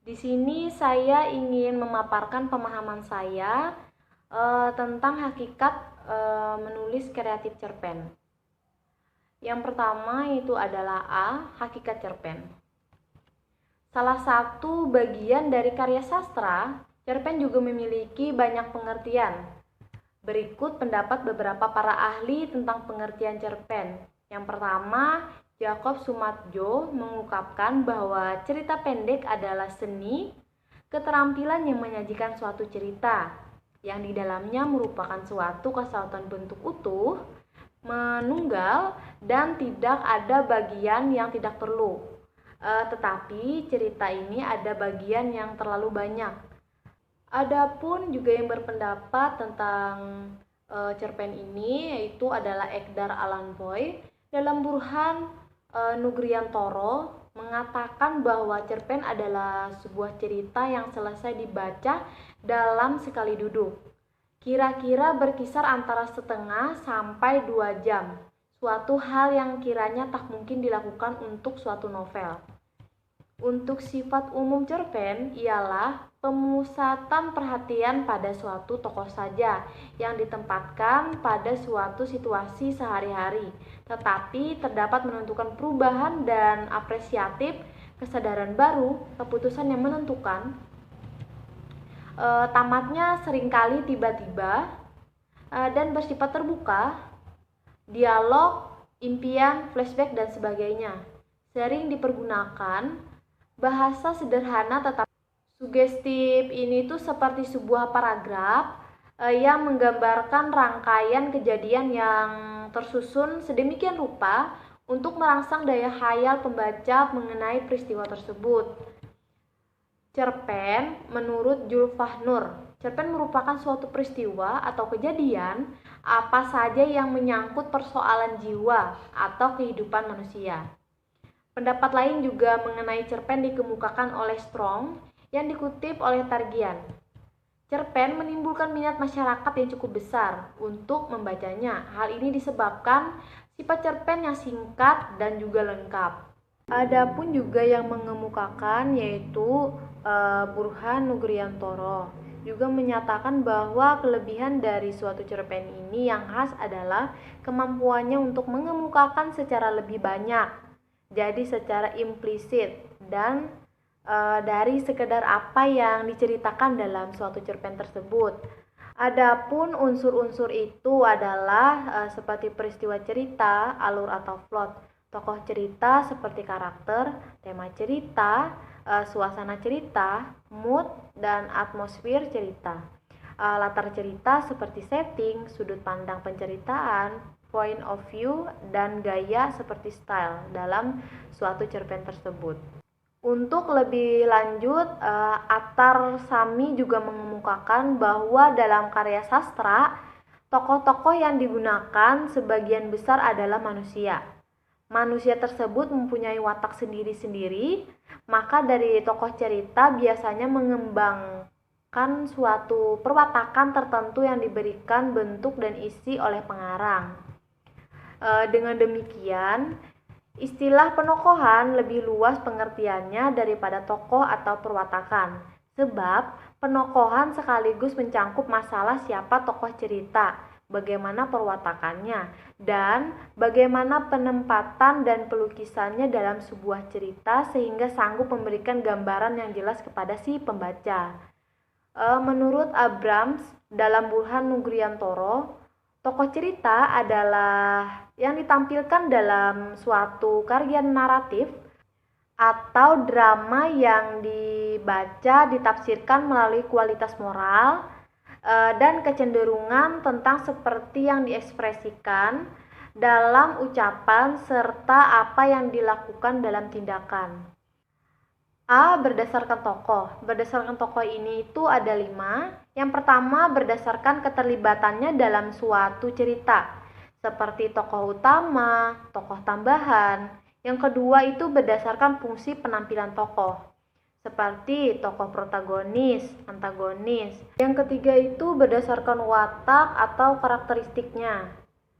Di sini saya ingin memaparkan pemahaman saya tentang hakikat menulis kreatif cerpen. Yang pertama itu adalah A. Hakikat cerpen. Salah satu bagian dari karya sastra, cerpen juga memiliki banyak pengertian. Berikut pendapat beberapa para ahli tentang pengertian cerpen. Yang pertama, Jacob Sumadjo mengungkapkan bahwa cerita pendek adalah seni, keterampilan yang menyajikan suatu cerita, yang di dalamnya merupakan suatu kesatuan bentuk utuh, menunggal, dan tidak ada bagian yang tidak perlu. Tetapi cerita ini ada bagian yang terlalu banyak. Adapun juga yang berpendapat tentang cerpen ini yaitu adalah Edgar Allan Poe. Dalam Burhan Nugriantoro mengatakan bahwa cerpen adalah sebuah cerita yang selesai dibaca dalam sekali duduk. Kira-kira berkisar antara setengah sampai 2 jam. Suatu hal yang kiranya tak mungkin dilakukan untuk suatu novel. Untuk sifat umum cerpen ialah pemusatan perhatian pada suatu tokoh saja yang ditempatkan pada suatu situasi sehari-hari, tetapi terdapat menentukan perubahan dan apresiatif, kesadaran baru, keputusan yang menentukan. Tamatnya seringkali tiba-tiba dan bersifat terbuka, dialog, impian, flashback, dan sebagainya. Sering dipergunakan bahasa sederhana tetapi sugestif. Ini tuh seperti sebuah paragraf yang menggambarkan rangkaian kejadian yang tersusun sedemikian rupa untuk merangsang daya khayal pembaca mengenai peristiwa tersebut. Cerpen menurut Julfah Nur, cerpen merupakan suatu peristiwa atau kejadian apa saja yang menyangkut persoalan jiwa atau kehidupan manusia. Pendapat lain juga mengenai cerpen dikemukakan oleh Strong yang dikutip oleh Targian. Cerpen menimbulkan minat masyarakat yang cukup besar untuk membacanya. Hal ini disebabkan sifat cerpen yang singkat dan juga lengkap. Adapun juga yang mengemukakan yaitu Burhan Nugriantoro juga menyatakan bahwa kelebihan dari suatu cerpen ini yang khas adalah kemampuannya untuk mengemukakan secara lebih banyak, jadi secara implisit dan dari sekedar apa yang diceritakan dalam suatu cerpen tersebut. Adapun unsur-unsur itu adalah seperti peristiwa cerita, alur atau plot, tokoh cerita seperti karakter, tema cerita, suasana cerita, mood, dan atmosfer cerita. Latar cerita seperti setting, sudut pandang penceritaan, point of view, dan gaya seperti style dalam suatu cerpen tersebut. Untuk lebih lanjut, Attar Sami juga mengemukakan bahwa dalam karya sastra, tokoh-tokoh yang digunakan sebagian besar adalah manusia. Manusia tersebut mempunyai watak sendiri-sendiri, maka dari tokoh cerita biasanya mengembangkan suatu perwatakan tertentu yang diberikan bentuk dan isi oleh pengarang. Dengan demikian, istilah penokohan lebih luas pengertiannya daripada tokoh atau perwatakan, sebab penokohan sekaligus mencangkup masalah siapa tokoh cerita, bagaimana perwatakannya, dan bagaimana penempatan dan pelukisannya dalam sebuah cerita sehingga sanggup memberikan gambaran yang jelas kepada si pembaca. Menurut Abrams, dalam Burhan Nugriantoro, tokoh cerita adalah yang ditampilkan dalam suatu karya naratif atau drama yang dibaca ditafsirkan melalui kualitas moral dan kecenderungan tentang seperti yang diekspresikan dalam ucapan serta apa yang dilakukan dalam tindakan. A. Berdasarkan tokoh. Berdasarkan tokoh ini itu ada 5. Yang pertama berdasarkan keterlibatannya dalam suatu cerita, seperti tokoh utama, tokoh tambahan. Yang kedua itu berdasarkan fungsi penampilan tokoh, seperti tokoh protagonis, antagonis. Yang ketiga itu berdasarkan watak atau karakteristiknya.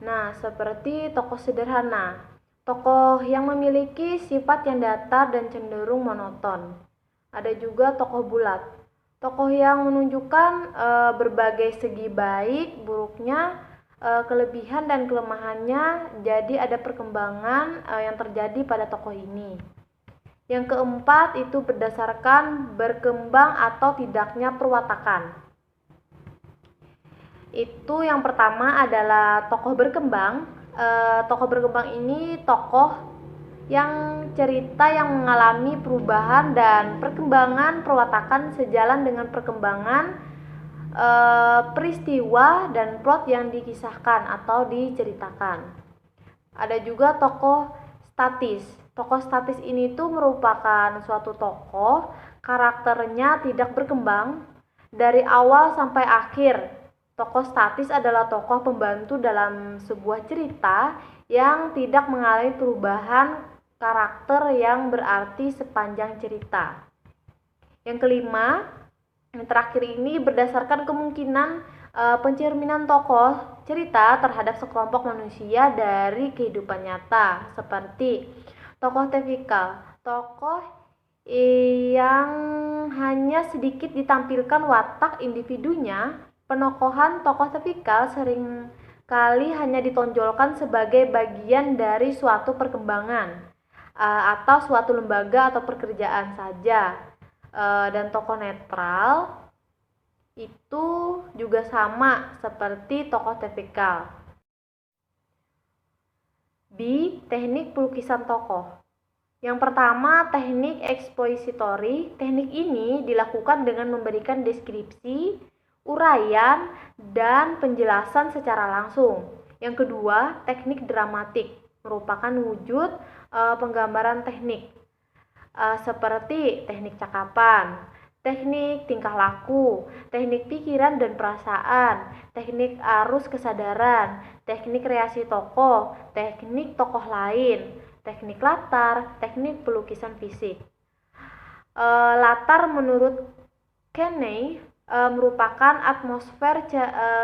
Nah, seperti tokoh sederhana, tokoh yang memiliki sifat yang datar dan cenderung monoton. Ada juga tokoh bulat. Tokoh yang menunjukkan berbagai segi baik, buruknya, kelebihan dan kelemahannya. Jadi ada perkembangan yang terjadi pada tokoh ini. Yang keempat itu berdasarkan berkembang atau tidaknya perwatakan. Itu yang pertama adalah tokoh berkembang. Tokoh berkembang ini tokoh yang cerita yang mengalami perubahan dan perkembangan perwatakan sejalan dengan perkembangan peristiwa dan plot yang dikisahkan atau diceritakan. Ada juga tokoh statis. Tokoh statis ini tuh merupakan suatu tokoh karakternya tidak berkembang dari awal sampai akhir. Tokoh statis adalah tokoh pembantu dalam sebuah cerita yang tidak mengalami perubahan karakter yang berarti sepanjang cerita. Yang kelima, yang terakhir ini berdasarkan kemungkinan pencerminan tokoh cerita terhadap sekelompok manusia dari kehidupan nyata, seperti tokoh tipikal, tokoh yang hanya sedikit ditampilkan watak individunya. Penokohan tokoh tipikal sering kali hanya ditonjolkan sebagai bagian dari suatu perkembangan atau suatu lembaga atau pekerjaan saja. Dan tokoh netral itu juga sama seperti tokoh tipikal. B. Teknik pelukisan tokoh. Yang pertama, teknik ekspositori. Teknik ini dilakukan dengan memberikan deskripsi, uraian, dan penjelasan secara langsung. Yang kedua, teknik dramatik merupakan wujud penggambaran teknik seperti teknik cakapan, teknik tingkah laku, teknik pikiran dan perasaan, teknik arus kesadaran, teknik reaksi tokoh, teknik tokoh lain, teknik latar, teknik pelukisan fisik. Latar menurut Kenney merupakan atmosfer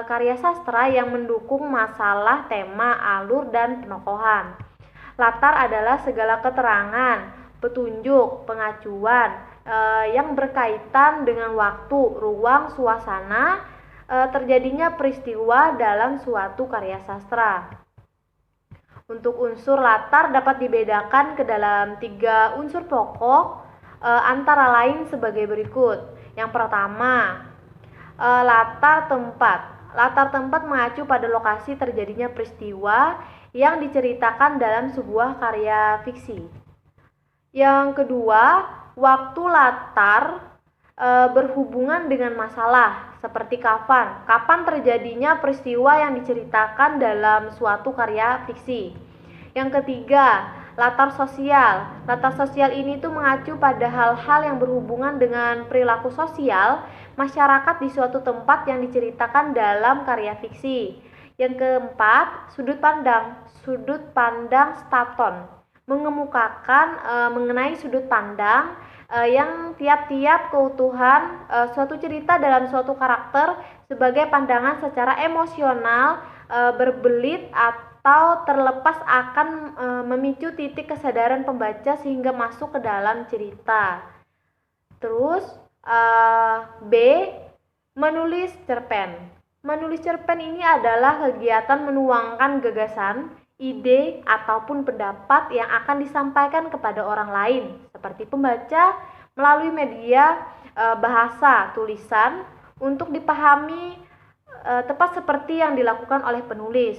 karya sastra yang mendukung masalah, tema, alur, dan penokohan. Latar adalah segala keterangan, petunjuk, pengacuan yang berkaitan dengan waktu, ruang, suasana terjadinya peristiwa dalam suatu karya sastra. Untuk unsur latar dapat dibedakan ke dalam 3 unsur pokok antara lain sebagai berikut. Yang pertama, latar tempat. Latar tempat mengacu pada lokasi terjadinya peristiwa yang diceritakan dalam sebuah karya fiksi. Yang kedua, waktu. Latar berhubungan dengan masalah, seperti kapan terjadinya peristiwa yang diceritakan dalam suatu karya fiksi. Yang ketiga, latar sosial. Latar sosial ini tuh mengacu pada hal-hal yang berhubungan dengan perilaku sosial masyarakat di suatu tempat yang diceritakan dalam karya fiksi. Yang keempat, sudut pandang. Sudut pandang Staton mengemukakan mengenai sudut pandang yang tiap-tiap keutuhan suatu cerita dalam suatu karakter sebagai pandangan secara emosional, berbelit atau terlepas akan memicu titik kesadaran pembaca sehingga masuk ke dalam cerita. Terus B. Menulis cerpen. Menulis cerpen ini adalah kegiatan menuangkan gagasan, ide, ataupun pendapat yang akan disampaikan kepada orang lain, seperti pembaca, melalui media bahasa tulisan untuk dipahami tepat seperti yang dilakukan oleh penulis.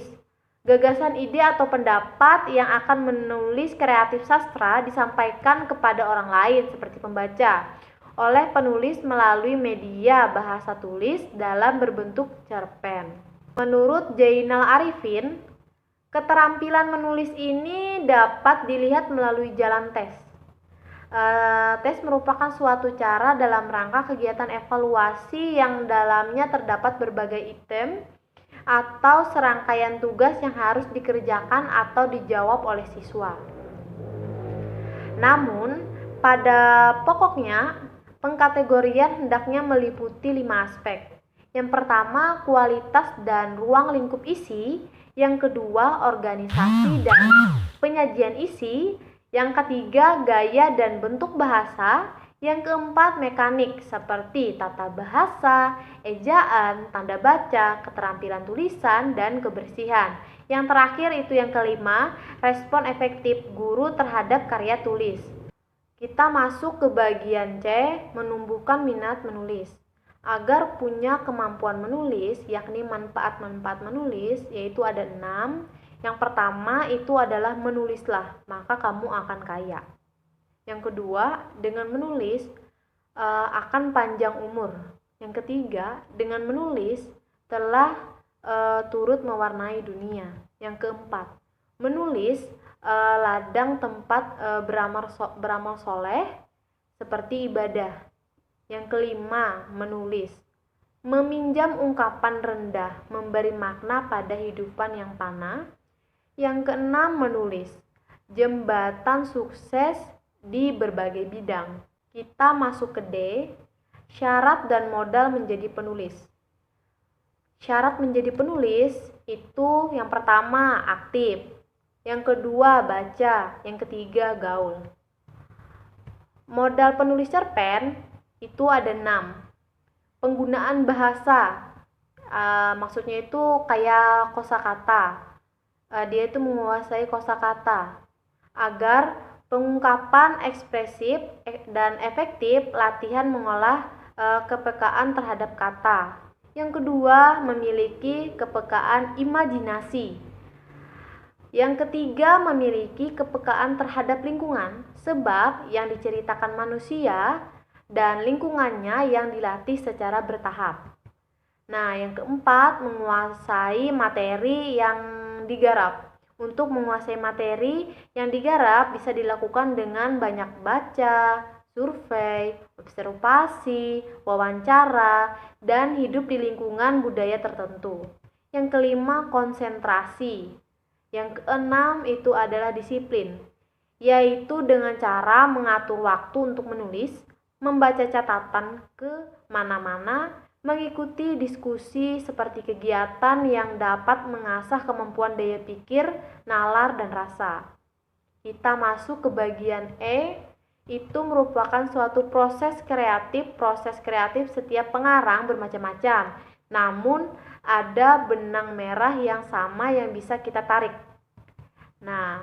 Gagasan, ide, atau pendapat yang akan menulis kreatif sastra disampaikan kepada orang lain, seperti pembaca, oleh penulis melalui media bahasa tulis dalam berbentuk cerpen. Menurut Zainal Arifin, keterampilan menulis ini dapat dilihat melalui jalan tes. Tes merupakan suatu cara dalam rangka kegiatan evaluasi yang dalamnya terdapat berbagai item atau serangkaian tugas yang harus dikerjakan atau dijawab oleh siswa. Namun, pada pokoknya, pengkategorian hendaknya meliputi 5 aspek. Yang pertama, kualitas dan ruang lingkup isi. Yang kedua, organisasi dan penyajian isi. Yang ketiga, gaya dan bentuk bahasa. Yang keempat, mekanik seperti tata bahasa, ejaan, tanda baca, keterampilan tulisan, dan kebersihan. Yang terakhir itu yang kelima, respon efektif guru terhadap karya tulis. Kita masuk ke bagian C, menumbuhkan minat menulis. Agar punya kemampuan menulis, yakni manfaat-manfaat menulis, yaitu ada 6. Yang pertama itu adalah menulislah, maka kamu akan kaya. Yang kedua, dengan menulis akan panjang umur. Yang ketiga, dengan menulis telah turut mewarnai dunia. Yang keempat, menulis ladang tempat beramal soleh seperti ibadah. Yang kelima, menulis meminjam ungkapan rendah, memberi makna pada hidupan yang fana. Yang keenam, menulis jembatan sukses di berbagai bidang. Kita masuk ke D, syarat dan modal menjadi penulis. Syarat menjadi penulis itu yang pertama aktif, yang kedua baca, yang ketiga gaul. Modal penulis cerpen itu ada 6. Penggunaan bahasa, maksudnya itu kayak kosakata. Dia itu menguasai kosakata agar pengungkapan ekspresif dan efektif, latihan mengolah kepekaan terhadap kata. Yang kedua, memiliki kepekaan imajinasi. Yang ketiga, memiliki kepekaan terhadap lingkungan, sebab yang diceritakan manusia dan lingkungannya yang dilatih secara bertahap. Nah, yang keempat, menguasai materi yang digarap. Untuk menguasai materi yang digarap bisa dilakukan dengan banyak baca, survei, observasi, wawancara, dan hidup di lingkungan budaya tertentu. Yang kelima, konsentrasi. Yang keenam itu adalah disiplin, yaitu dengan cara mengatur waktu untuk menulis, membaca catatan ke mana-mana, mengikuti diskusi seperti kegiatan yang dapat mengasah kemampuan daya pikir, nalar, dan rasa. Kita masuk ke bagian E, itu merupakan suatu proses kreatif. Proses kreatif setiap pengarang bermacam-macam, namun ada benang merah yang sama yang bisa kita tarik. Nah,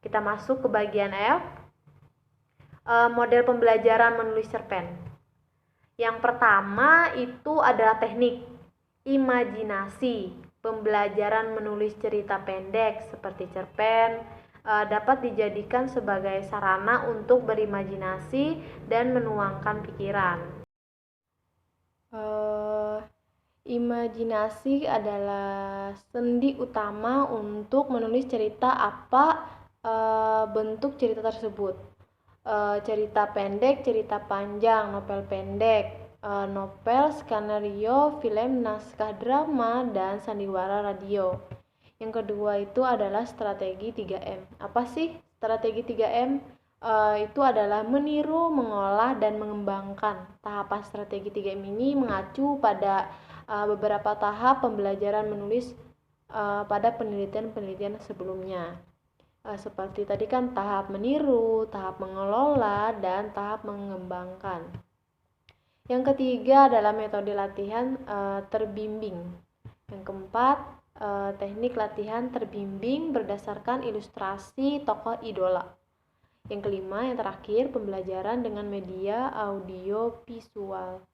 kita masuk ke bagian F, model pembelajaran menulis cerpen. Yang pertama itu adalah teknik imajinasi. Pembelajaran menulis cerita pendek seperti cerpen dapat dijadikan sebagai sarana untuk berimajinasi dan menuangkan pikiran. Imajinasi adalah sendi utama untuk menulis cerita apa bentuk cerita tersebut. Cerita pendek, cerita panjang, novel pendek, novel, skenario, film, naskah drama, dan sandiwara radio. Yang kedua itu adalah strategi 3M. Apa sih strategi 3M? Itu adalah meniru, mengolah, dan mengembangkan. Tahapan strategi 3M ini mengacu pada beberapa tahap pembelajaran menulis pada penelitian-penelitian sebelumnya. Seperti tadi kan tahap meniru, tahap mengelola, dan tahap mengembangkan. Yang ketiga adalah metode latihan terbimbing. Yang keempat, teknik latihan terbimbing berdasarkan ilustrasi tokoh idola. Yang kelima, yang terakhir, pembelajaran dengan media audio visual.